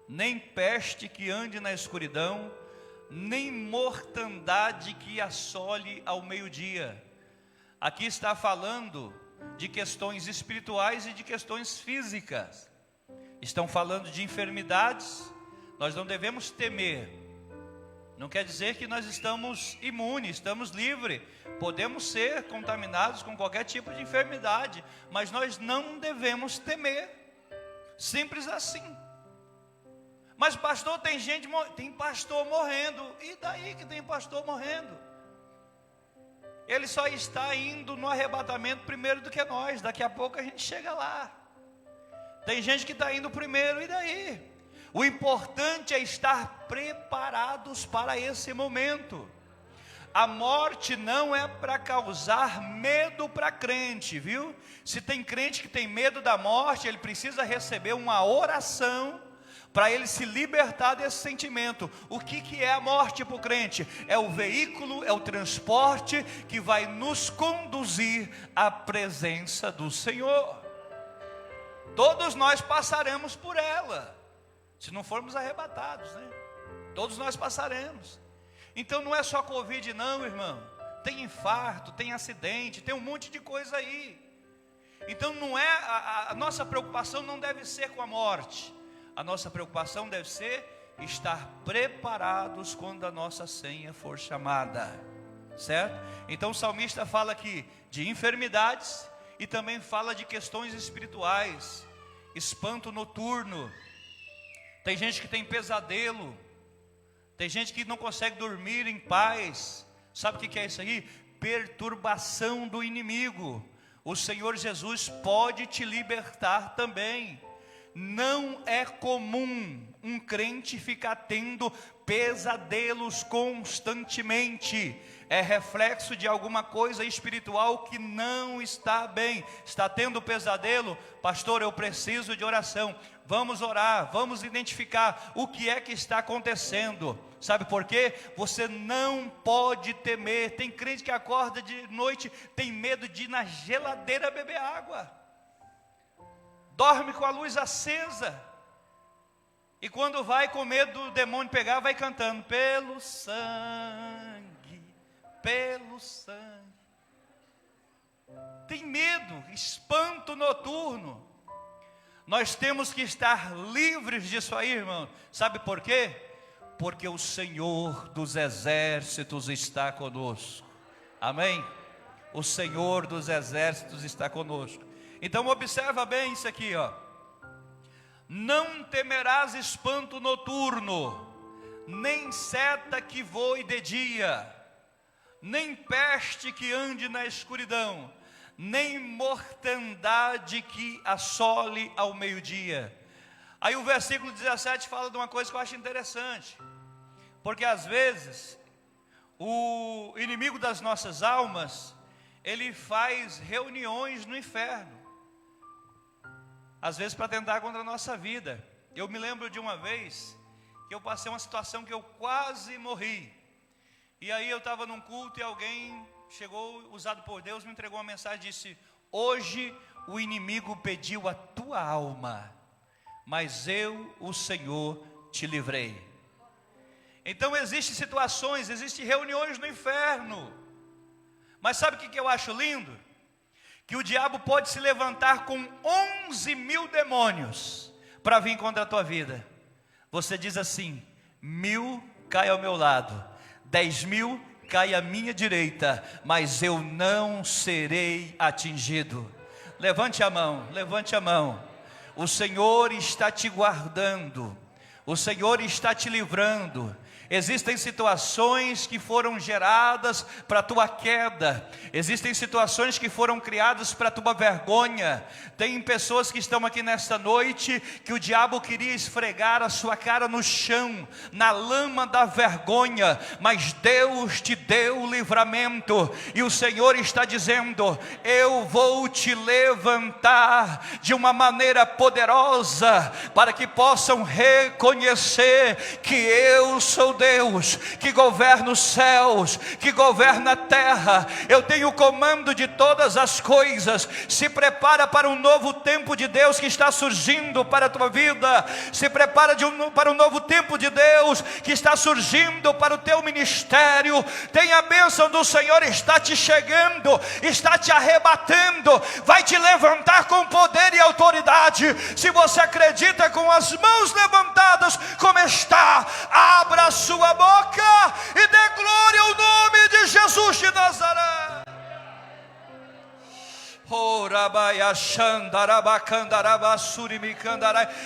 nem peste que ande na escuridão, nem mortandade que assole ao meio-dia. Aqui está falando de questões espirituais e de questões físicas. estão falando de enfermidades. Nós não devemos temer. Não quer dizer que nós estamos imunes, estamos livres. Podemos ser contaminados com qualquer tipo de enfermidade, mas nós não devemos temer. Simples assim. Mas pastor, tem pastor morrendo. E daí que tem pastor morrendo? Ele só está indo no arrebatamento primeiro do que nós. Daqui a pouco a gente chega lá. Tem gente que está indo primeiro, e daí? O importante é estar preparados para esse momento. A morte não é para causar medo para crente, viu? Se tem crente que tem medo da morte, ele precisa receber uma oração para ele se libertar desse sentimento. O que é a morte para o crente? É o veículo, é o transporte que vai nos conduzir à presença do Senhor. Todos nós passaremos por ela, se não formos arrebatados, né? Todos nós passaremos. Então não é só Covid não, irmão. Tem infarto, tem acidente, tem um monte de coisa aí. Então não é, a nossa preocupação não deve ser com a morte. A nossa preocupação deve ser estar preparados quando a nossa senha for chamada. Certo? Então o salmista fala aqui de enfermidades e também fala de questões espirituais. Espanto noturno. Tem gente que tem pesadelo. Tem gente que não consegue dormir em paz. Sabe o que é isso aí? Perturbação do inimigo. O Senhor Jesus pode te libertar também. Não é comum um crente ficar tendo pesadelos constantemente. É reflexo de alguma coisa espiritual que não está bem. Está tendo pesadelo? Pastor, eu preciso de oração. Vamos orar, vamos identificar o que é que está acontecendo. Sabe por quê? Você não pode temer. Tem crente que acorda de noite, tem medo de ir na geladeira beber água. Dorme com a luz acesa. E quando vai com medo do demônio pegar, vai cantando: pelo sangue, pelo sangue. Tem medo, espanto noturno. Nós temos que estar livres disso aí, irmão. Sabe por quê? Porque o Senhor dos exércitos está conosco. Amém? O Senhor dos exércitos está conosco. Então observa bem isso aqui, ó. Não temerás espanto noturno, nem seta que voe de dia, nem peste que ande na escuridão, nem mortandade que assole ao meio-dia. Aí o versículo 17 fala de uma coisa que eu acho interessante, porque às vezes o inimigo das nossas almas, ele faz reuniões no inferno, às vezes para tentar contra a nossa vida. Eu me lembro de uma vez que eu passei uma situação que eu quase morri. E aí eu estava num culto e alguém chegou, usado por Deus, me entregou uma mensagem e disse: hoje o inimigo pediu a tua alma, mas eu, o Senhor, te livrei. Então existem situações, existem reuniões no inferno. Mas sabe o que eu acho lindo? Que o diabo pode se levantar com 11.000 demônios para vir contra a tua vida. Você diz assim: 1.000 cai ao meu lado, 10.000 cai à minha direita, mas eu não serei atingido. Levante a mão, levante a mão. O Senhor está te guardando, o Senhor está te livrando. Existem situações que foram geradas para a tua queda. Existem situações que foram criadas para a tua vergonha. Tem pessoas que estão aqui nesta noite que o diabo queria esfregar a sua cara no chão, na lama da vergonha, mas Deus te deu o livramento. E o Senhor está dizendo: eu vou te levantar de uma maneira poderosa, para que possam reconhecer que eu sou Deus que governa os céus, que governa a terra. Eu tenho o comando de todas as coisas. Se prepara para um novo tempo de Deus que está surgindo para a tua vida. Se prepara para um novo tempo de Deus que está surgindo para o teu ministério. Tem a bênção do Senhor, está te chegando, está te arrebatando, vai te levantar com poder e autoridade. Se você acredita, com as mãos levantadas como está, abra a sua boca e dê glória ao nome de Jesus de Nazaré.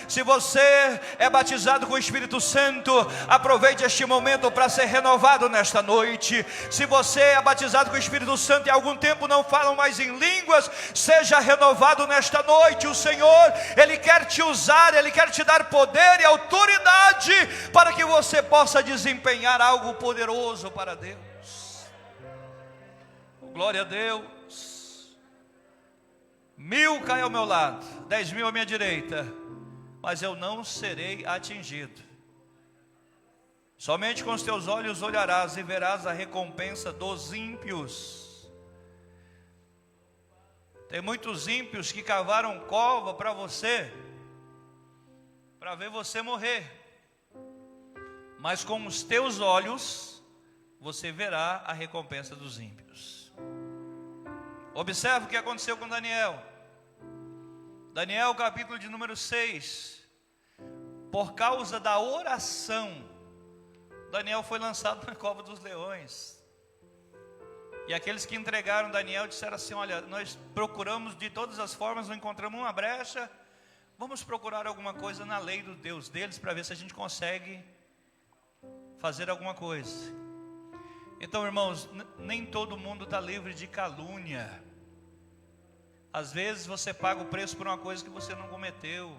Se você é batizado com o Espírito Santo, aproveite este momento para ser renovado nesta noite. Se você é batizado com o Espírito Santo e há algum tempo não fala mais em línguas, seja renovado nesta noite. O Senhor, Ele quer te usar, Ele quer te dar poder e autoridade para que você possa desempenhar algo poderoso para Deus. Glória a Deus. 1000 cai ao meu lado, 10.000 à minha direita, mas eu não serei atingido. Somente com os teus olhos olharás e verás a recompensa dos ímpios. Tem muitos ímpios que cavaram cova para você, para ver você morrer, mas com os teus olhos você verá a recompensa dos ímpios. Observe o que aconteceu com Daniel. Daniel, capítulo de número 6. Por causa da oração, Daniel foi lançado na cova dos leões. E aqueles que entregaram Daniel disseram assim: olha, nós procuramos de todas as formas, não encontramos uma brecha. Vamos procurar alguma coisa na lei do Deus deles, para ver se a gente consegue fazer alguma coisa. Então, irmãos, nem todo mundo está livre de calúnia. Às vezes você paga o preço por uma coisa que você não cometeu.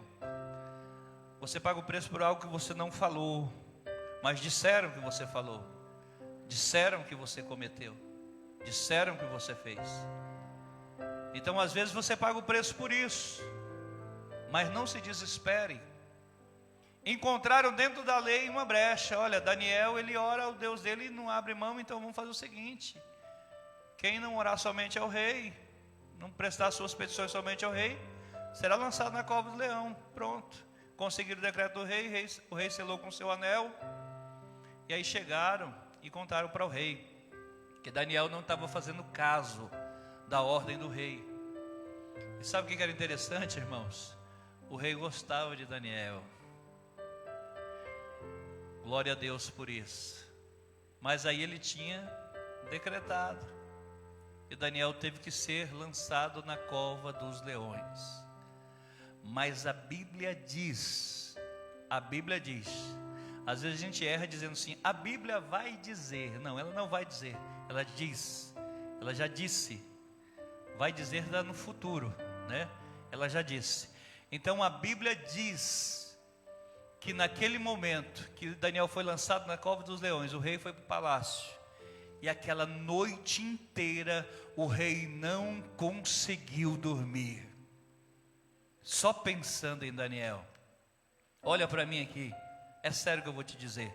Você paga o preço por algo que você não falou, mas disseram que você falou, disseram que você cometeu, disseram que você fez. Então às vezes você paga o preço por isso, mas não se desespere. Encontraram dentro da lei uma brecha. Olha, Daniel, ele ora ao Deus dele e não abre mão. Então vamos fazer o seguinte: quem não orar somente ao rei, não prestar suas petições somente ao rei, será lançado na cova do leão. Pronto, conseguiram o decreto do rei, o rei selou com seu anel. E aí chegaram e contaram para o rei que Daniel não estava fazendo caso da ordem do rei. E sabe o que era interessante, irmãos? O rei gostava de Daniel. Glória a Deus por isso. Mas aí ele tinha decretado, e Daniel teve que ser lançado na cova dos leões. Mas a Bíblia diz, às vezes a gente erra dizendo assim: a Bíblia vai dizer. Não, ela não vai dizer, ela diz. Ela já disse. Vai dizer lá no futuro, né? Ela já disse. Então a Bíblia diz que naquele momento que Daniel foi lançado na cova dos leões, o rei foi para o palácio, e aquela noite inteira o rei não conseguiu dormir, só pensando em Daniel. Olha para mim aqui, é sério que eu vou te dizer.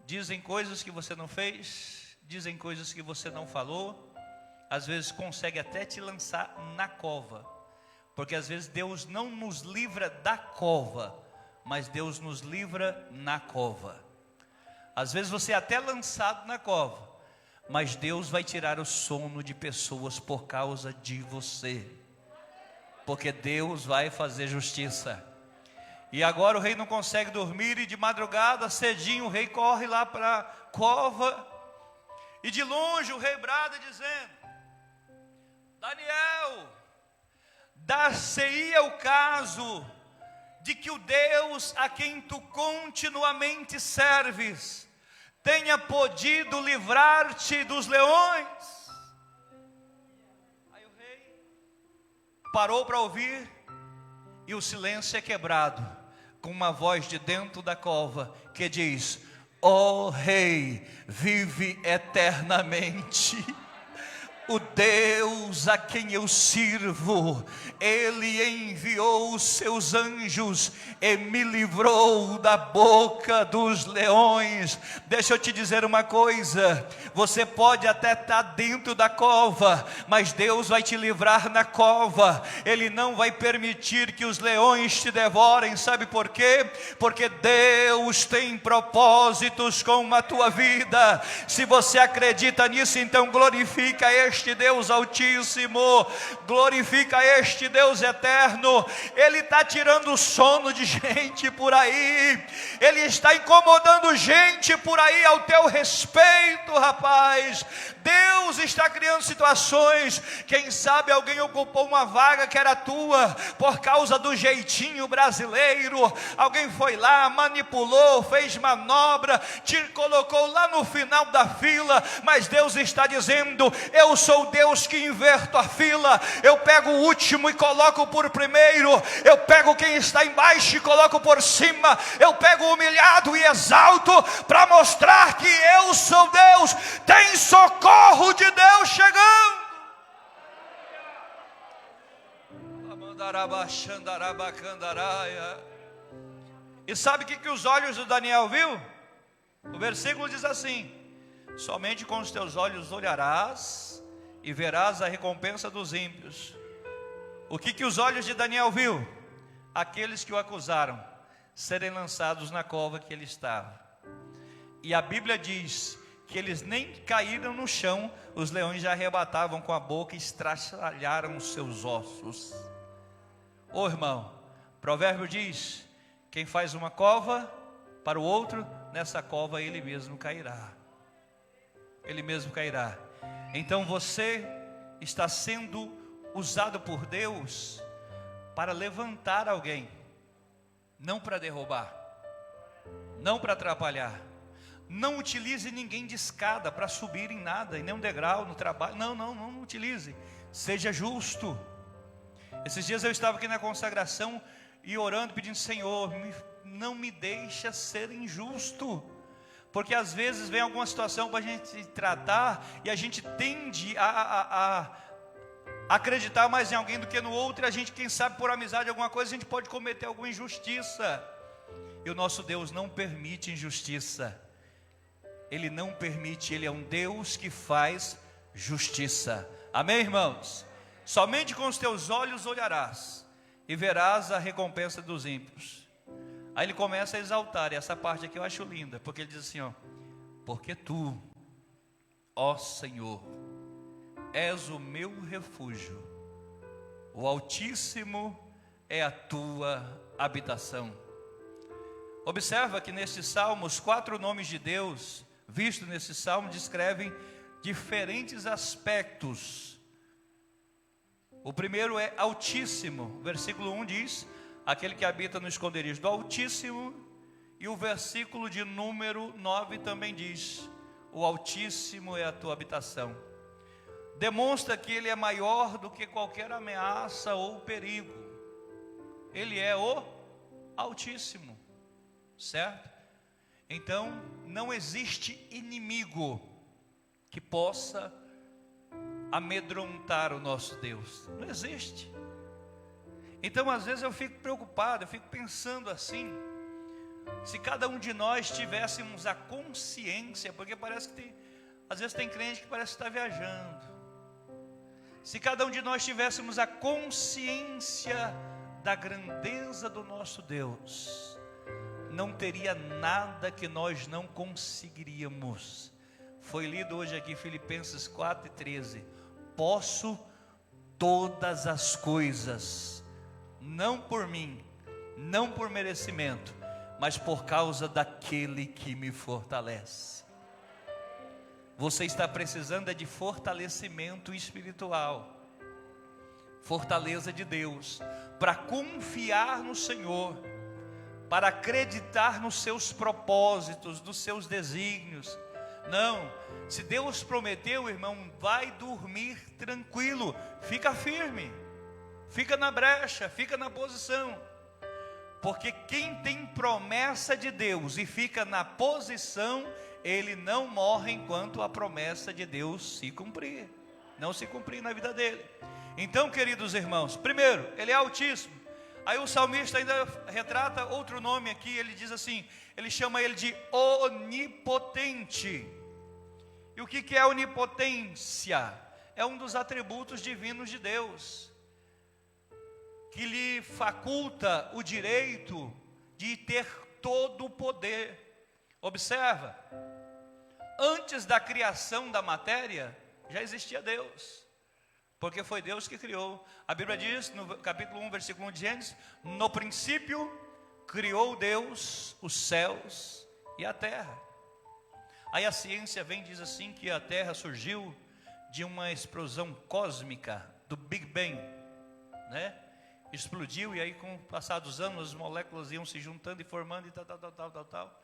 Dizem coisas que você não fez, dizem coisas que você não falou, às vezes consegue até te lançar na cova, porque às vezes Deus não nos livra da cova, mas Deus nos livra na cova. Às vezes você é até lançado na cova, mas Deus vai tirar o sono de pessoas por causa de você, porque Deus vai fazer justiça. E agora o rei não consegue dormir, e de madrugada, cedinho, o rei corre lá para a cova, e de longe o rei brada dizendo: Daniel, dar-se-ia o caso de que o Deus a quem tu continuamente serves tenha podido livrar-te dos leões. Aí o rei parou para ouvir, e o silêncio é quebrado com uma voz de dentro da cova que diz: ó rei, vive eternamente. O Deus a quem eu sirvo, Ele enviou os seus anjos e me livrou da boca dos leões. Deixa eu te dizer uma coisa: você pode até estar dentro da cova, mas Deus vai te livrar na cova. Ele não vai permitir que os leões te devorem. Sabe por quê? Porque Deus tem propósitos com a tua vida. Se você acredita nisso, então glorifica este Deus Altíssimo, glorifica este Deus eterno. Ele está tirando o sono de gente por aí, Ele está incomodando gente por aí ao teu respeito, rapaz. Deus está criando situações. Quem sabe alguém ocupou uma vaga que era tua, por causa do jeitinho brasileiro. Alguém foi lá, manipulou, fez manobra, te colocou lá no final da fila. Mas Deus está dizendo: eu sou Deus que inverto a fila. Eu pego o último e coloco por primeiro. Eu pego quem está embaixo e coloco por cima. Eu pego o humilhado e exalto, para mostrar que eu sou Deus. Tem socorro de Deus chegando. E sabe o que os olhos do Daniel viu? O versículo diz assim: somente com os teus olhos olharás e verás a recompensa dos ímpios. O que os olhos de Daniel viu? Aqueles que o acusaram serem lançados na cova que ele estava. E a Bíblia diz que eles nem caíram no chão, os leões já arrebatavam com a boca e estraçalharam os seus ossos. Ô irmão, provérbio diz: quem faz uma cova para o outro, nessa cova ele mesmo cairá. Ele mesmo cairá. Então você está sendo usado por Deus para levantar alguém, não para derrubar, não para atrapalhar. Não utilize ninguém de escada para subir em nada, em nenhum degrau no trabalho. Não utilize. Seja justo. Esses dias eu estava aqui na consagração e orando, pedindo: Senhor, não me deixa ser injusto. Porque às vezes vem alguma situação para a gente tratar e a gente tende a acreditar mais em alguém do que no outro. E a gente, quem sabe por amizade, alguma coisa, a gente pode cometer alguma injustiça. E o nosso Deus não permite injustiça. Ele não permite, Ele é um Deus que faz justiça. Amém, irmãos? Somente com os teus olhos olharás e verás a recompensa dos ímpios. Aí ele começa a exaltar, e essa parte aqui eu acho linda, porque ele diz assim, ó: porque tu, ó Senhor, és o meu refúgio, o Altíssimo é a tua habitação. Observa que nesses salmos, 4 nomes de Deus vistos nesse salmo descrevem diferentes aspectos. O primeiro é Altíssimo. Versículo 1 diz: aquele que habita no esconderijo do Altíssimo. E o versículo de número 9 também diz: o Altíssimo é a tua habitação. Demonstra que Ele é maior do que qualquer ameaça ou perigo. Ele é o Altíssimo, certo? Então não existe inimigo que possa amedrontar o nosso Deus. Não existe. Então às vezes eu fico preocupado, eu fico pensando assim: se cada um de nós tivéssemos a consciência, porque parece que às vezes tem crente que parece que está viajando. Se cada um de nós tivéssemos a consciência da grandeza do nosso Deus, não teria nada que nós não conseguiríamos. Foi lido hoje aqui Filipenses 4:13. Posso todas as coisas, não por mim, não por merecimento, mas por causa daquele que me fortalece. Você está precisando de fortalecimento espiritual, fortaleza de Deus, para confiar no Senhor, para acreditar nos seus propósitos, nos seus desígnios. Não, se Deus prometeu, irmão, vai dormir tranquilo, fica firme, fica na brecha, fica na posição. Porque quem tem promessa de Deus e fica na posição, ele não morre enquanto a promessa de Deus se cumprir. não se cumprir na vida dele. Então, queridos irmãos, primeiro, ele é altíssimo. Aí o salmista ainda retrata outro nome aqui, ele diz assim, ele chama ele de onipotente. E o que é onipotência? É um dos atributos divinos de Deus, que lhe faculta o direito de ter todo o poder. Observa, antes da criação da matéria, já existia Deus, porque foi Deus que criou. A Bíblia diz, no capítulo 1, versículo 1 de Gênesis, no princípio criou Deus os céus e a terra. Aí a ciência vem e diz assim, que a terra surgiu de uma explosão cósmica, do Big Bang, né? Explodiu, e aí com o passar dos anos, as moléculas iam se juntando e formando e tal.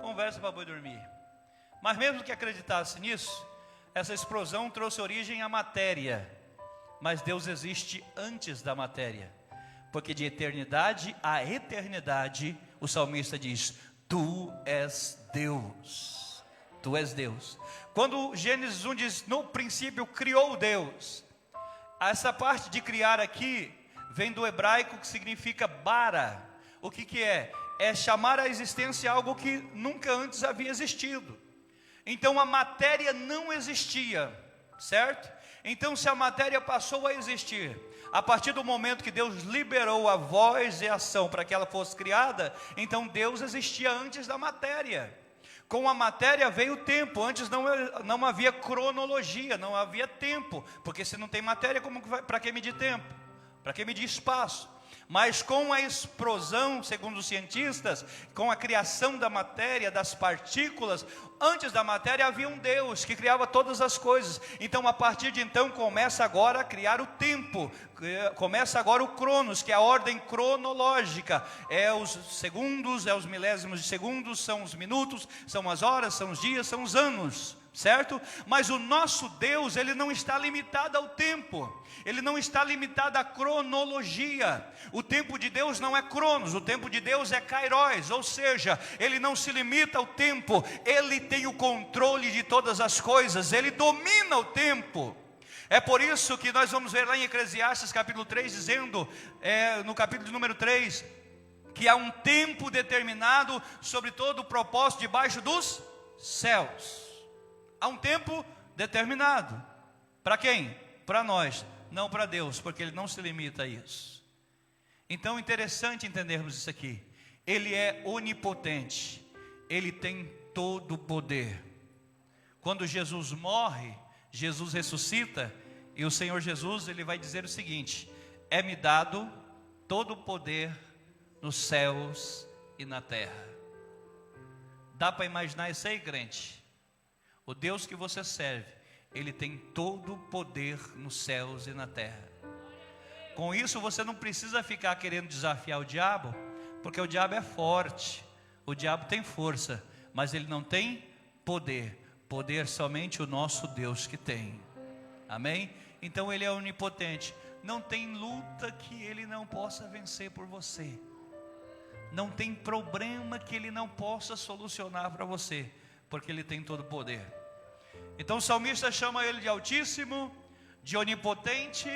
Conversa para boi dormir. Mas mesmo que acreditasse nisso, essa explosão trouxe origem à matéria. Mas Deus existe antes da matéria, porque de eternidade a eternidade, o salmista diz, tu és Deus, tu és Deus. Quando Gênesis 1 diz, no princípio criou Deus, essa parte de criar aqui, vem do hebraico que significa bara. O que é? É chamar à existência algo que nunca antes havia existido. Então a matéria não existia, certo? Então se a matéria passou a existir, a partir do momento que Deus liberou a voz e a ação para que ela fosse criada, então Deus existia antes da matéria. Com a matéria veio o tempo. Antes não havia cronologia, não havia tempo, porque se não tem matéria, para que medir tempo? Para que medir espaço? Mas com a explosão, segundo os cientistas, com a criação da matéria, das partículas, antes da matéria havia um Deus que criava todas as coisas. Então a partir de então começa agora a criar o tempo, começa agora o cronos, que é a ordem cronológica, é os segundos, é os milésimos de segundos, são os minutos, são as horas, são os dias, são os anos, certo? Mas o nosso Deus, ele não está limitado ao tempo, ele não está limitado à cronologia. O tempo de Deus não é cronos, o tempo de Deus é kairos, ou seja, ele não se limita ao tempo, ele tem o controle de todas as coisas, ele domina o tempo. É por isso que nós vamos ver lá em Eclesiastes capítulo 3, dizendo, no capítulo número 3, que há um tempo determinado sobre todo o propósito debaixo dos céus. Há um tempo determinado. Para quem? Para nós, não para Deus, porque Ele não se limita a isso. Então é interessante entendermos isso aqui. Ele é onipotente, Ele tem todo o poder. Quando Jesus morre, Jesus ressuscita, e o Senhor Jesus, Ele vai dizer o seguinte: é-me dado todo o poder nos céus e na terra. Dá para imaginar isso aí, crente? O Deus que você serve, Ele tem todo o poder nos céus e na terra. Com isso você não precisa ficar querendo desafiar o diabo, porque o diabo é forte, o diabo tem força, mas ele não tem poder. Poder somente o nosso Deus que tem. Amém? Então Ele é onipotente. Não tem luta que Ele não possa vencer por você. Não tem problema que Ele não possa solucionar para você, porque Ele tem todo o poder. Então o salmista chama Ele de Altíssimo, de Onipotente.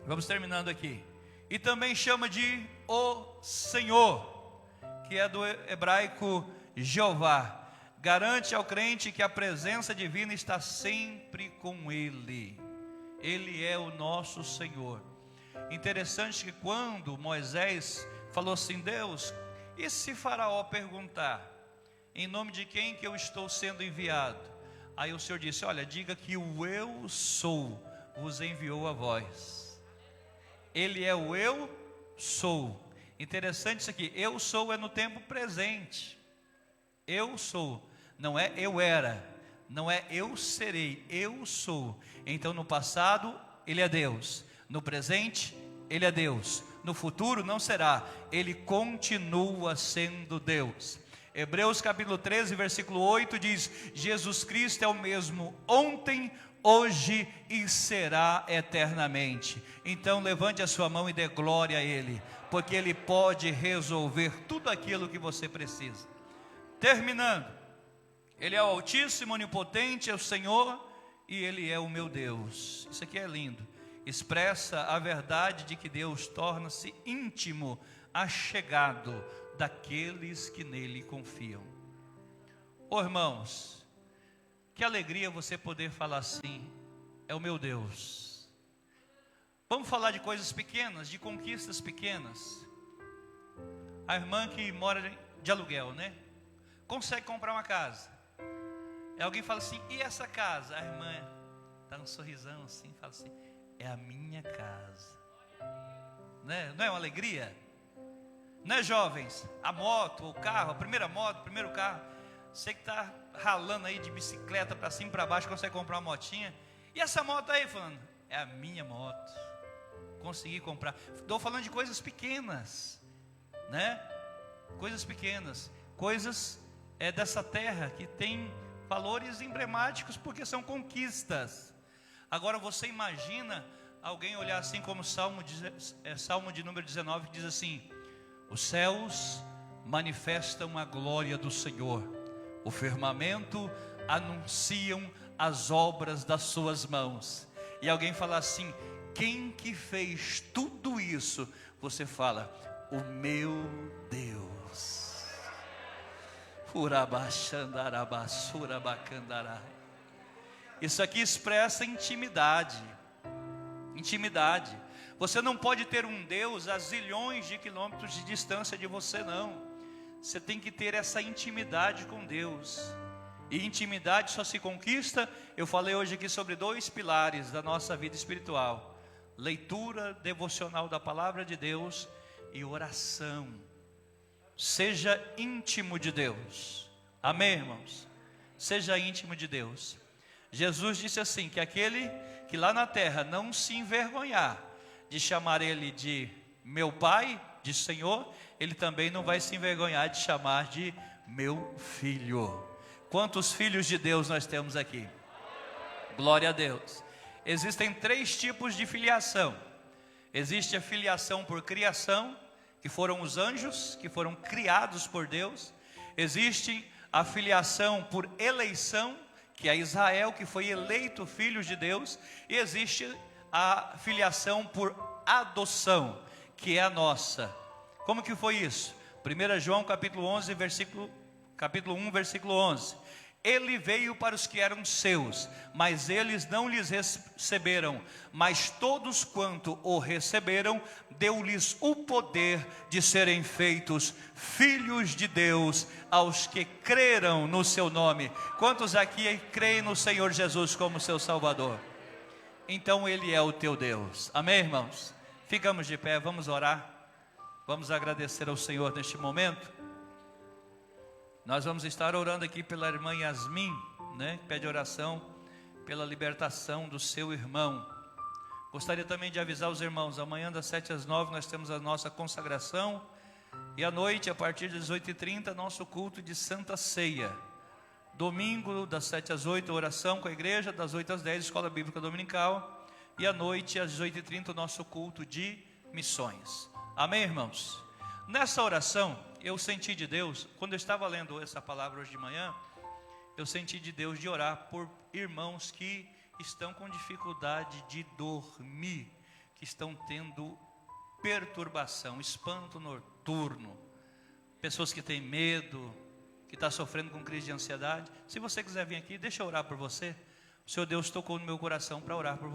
Vamos terminando aqui. E também chama de O Senhor, que é do hebraico Jeová. Garante ao crente que a presença divina está sempre com ele. Ele é o nosso Senhor. Interessante que quando Moisés falou assim: Deus, e se Faraó perguntar em nome de quem que eu estou sendo enviado? Aí o Senhor disse: olha, diga que o eu sou vos enviou a vós. Ele é o eu sou. Interessante isso aqui, eu sou é no tempo presente. Eu sou, não é eu era, não é eu serei, eu sou. Então no passado Ele é Deus, no presente Ele é Deus, no futuro não será, Ele continua sendo Deus. Hebreus capítulo 13, versículo 8 diz: Jesus Cristo é o mesmo ontem, hoje e será eternamente. Então levante a sua mão e dê glória a Ele, porque Ele pode resolver tudo aquilo que você precisa. Terminando, Ele é o Altíssimo, Onipotente, é o Senhor, e Ele é o meu Deus. Isso aqui é lindo. Expressa a verdade de que Deus torna-se íntimo, achegado daqueles que nele confiam. Ô irmãos, que alegria você poder falar assim: é o meu Deus. Vamos falar de coisas pequenas, de conquistas pequenas. A irmã que mora de aluguel, né? Consegue comprar uma casa. E alguém fala assim: e essa casa? A irmã dá um sorrisão assim, fala assim: é a minha casa. Né? Não é uma alegria? Né, jovens? A moto, o carro, a primeira moto, o primeiro carro. Você que está ralando aí de bicicleta para cima e para baixo, consegue comprar uma motinha. E essa moto aí, falando: é a minha moto. Consegui comprar. Estou falando de coisas pequenas, né? Coisas pequenas, coisas dessa terra que tem valores emblemáticos porque são conquistas. Agora você imagina alguém olhar assim como Salmo de número 19, que diz assim: os céus manifestam a glória do Senhor, o firmamento anunciam as obras das suas mãos. E alguém fala assim: quem que fez tudo isso? Você fala: o meu Deus. Isso aqui expressa intimidade. Intimidade. Você não pode ter um Deus a zilhões de quilômetros de distância de você, não. Você tem que ter essa intimidade com Deus. E intimidade só se conquista. Eu falei hoje aqui sobre 2 pilares da nossa vida espiritual: leitura devocional da palavra de Deus e oração. Seja íntimo de Deus. Amém, irmãos? Seja íntimo de Deus. Jesus disse assim, que aquele que lá na terra não se envergonhar de chamar Ele de meu Pai, de Senhor, Ele também não vai se envergonhar de chamar de meu filho. Quantos filhos de Deus nós temos aqui? Glória a Deus. Existem 3 tipos de filiação. Existe a filiação por criação, que foram os anjos, que foram criados por Deus. Existe a filiação por eleição, que é Israel, que foi eleito filho de Deus. E existe a filiação por adoção, que é a nossa. Como que foi isso? 1 João capítulo 1, versículo 11. Ele veio para os que eram seus, mas eles não lhes receberam. Mas todos quanto o receberam, deu-lhes o poder de serem feitos filhos de Deus, aos que creram no seu nome. Quantos aqui creem no Senhor Jesus como seu Salvador? Então Ele é o teu Deus. Amém, irmãos? Ficamos de pé, vamos orar. Vamos agradecer ao Senhor neste momento. Nós vamos estar orando aqui pela irmã Yasmin, né? Pede oração pela libertação do seu irmão. Gostaria também de avisar os irmãos: amanhã das 7 às 9 nós temos a nossa consagração. E à noite, a partir das 18h30, nosso culto de Santa Ceia. Domingo, das 7 às 8, oração com a igreja. Das 8 às 10, escola bíblica dominical. E à noite, às 18h30, o nosso culto de missões. Amém, irmãos? Nessa oração, eu senti de Deus, quando eu estava lendo essa palavra hoje de manhã, eu senti de Deus de orar por irmãos que estão com dificuldade de dormir, que estão tendo perturbação, espanto noturno, pessoas que têm medo, que estão sofrendo com crise de ansiedade. Se você quiser vir aqui, deixa eu orar por você. O Senhor Deus tocou no meu coração para orar por você.